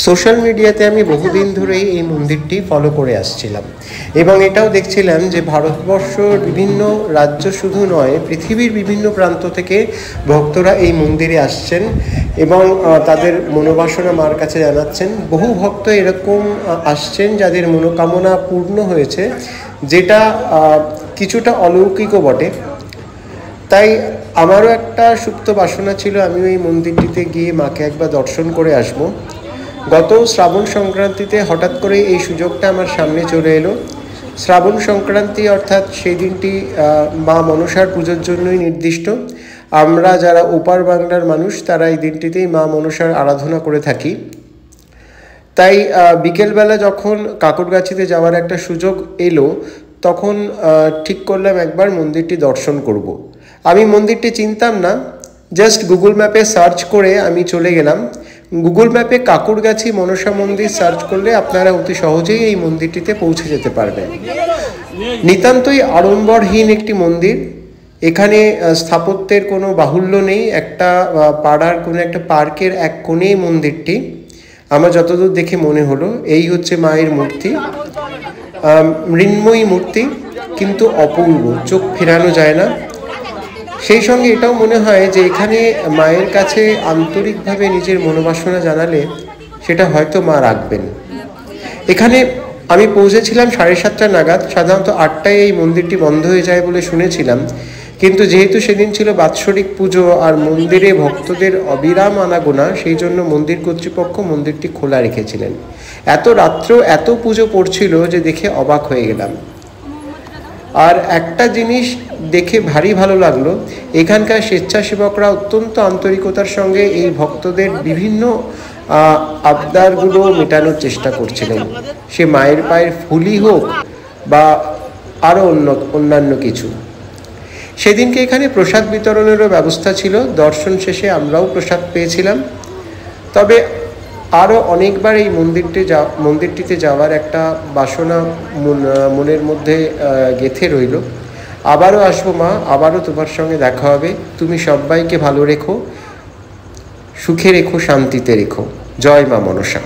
Social মিডিয়াতে আমি বহুদিন ধরেই এই মন্দিরটি ফলো করে আসছিলাম এবং এটাও দেখছিলাম যে ভারতবর্ষর বিভিন্ন রাজ্য শুধু নয়, পৃথিবীর বিভিন্ন প্রান্ত থেকে ভক্তরা এই মন্দিরে আসছেন এবং তাদের মনোবাসনা মার কাছে জানাচ্ছেন। বহু ভক্ত এরকম আসছেন যাদের মনোকামনা পূর্ণ হয়েছে, যেটা কিছুটা অলৌকিকও বটে। তাই আমারও একটা সুপ্ত বাসনা ছিল, আমিও এই মন্দিরটিতে গিয়ে মাকে একবার দর্শন করে আসবো। গত শ্রাবণ সংক্রান্তিতে হঠাৎ করে এই সুযোগটা আমার সামনে চলে এলো। শ্রাবণ সংক্রান্তি অর্থাৎ সেই দিনটি মা মনসার পুজোর জন্যই নির্দিষ্ট। আমরা যারা ওপার বাংলার মানুষ তারা এই দিনটিতেই মা মনসার আরাধনা করে থাকি। তাই বিকেলবেলা যখন কাকরগাছিতে যাওয়ার একটা সুযোগ এলো, তখন ঠিক করলাম একবার মন্দিরটি দর্শন করব। আমি মন্দিরটি চিনতাম না, জাস্ট গুগল ম্যাপে সার্চ করে আমি চলে গেলাম। গুগল ম্যাপে কাকরগাছি মনসা মন্দির সার্চ করলে আপনারা অতি সহজেই এই মন্দিরটিতে পৌঁছে যেতে পারবেন। নিতান্তই আড়ম্বরহীন একটি মন্দির। এখানে স্থাপত্যের কোনো বাহুল্য নেই। একটা পাড়ার কোনো একটা পার্কের এক কোণেই মন্দিরটি। আমার যতদূর দেখে মনে হলো এই হচ্ছে মায়ের মূর্তি। মৃন্ময়ী মূর্তি, কিন্তু অপূর্ব, চোখ ফেরানো যায় না। সেই সঙ্গে এটাও মনে হয় যে এখানে মায়ের কাছে আন্তরিকভাবে নিজের মনোবাসনা জানালে সেটা হয়তো মা রাখবেন। এখানে আমি পৌঁছেছিলাম 7:30 নাগাদ। সাধারণত 8টায় এই মন্দিরটি বন্ধ হয়ে যায় বলে শুনেছিলাম, কিন্তু যেহেতু সেদিন ছিল বাৎসরিক পুজো আর মন্দিরে ভক্তদের অবিরাম আনাগোনা, সেই জন্য মন্দির কর্তৃপক্ষ মন্দিরটি খোলা রেখেছিলেন। এত রাত্রেও এত পুজো পড়ছিল যে দেখে অবাক হয়ে গেলাম। আর একটা জিনিস দেখে ভারী ভালো লাগলো, এখানকার স্বেচ্ছাসেবকরা অত্যন্ত আন্তরিকতার সঙ্গে এই ভক্তদের বিভিন্ন আবদারগুলো মেটানোর চেষ্টা করছিলেন। সে মায়ের পায়ের ফুলই হোক বা আরও অন্যান্য কিছু। সেদিনকে এখানে প্রসাদ বিতরণেরও ব্যবস্থা ছিল। দর্শন শেষে আমরাও প্রসাদ পেয়েছিলাম। তবে আরও অনেকবার এই মন্দিরটিতে যাওয়ার একটা বাসনা মনের মধ্যে গেঁথে রইল। আবারও আসবো মা, আবারও তোমার সঙ্গে দেখা হবে। তুমি সবাইকে ভালো রেখো, সুখে রেখো, শান্তিতে রেখো। জয় মা মনসা।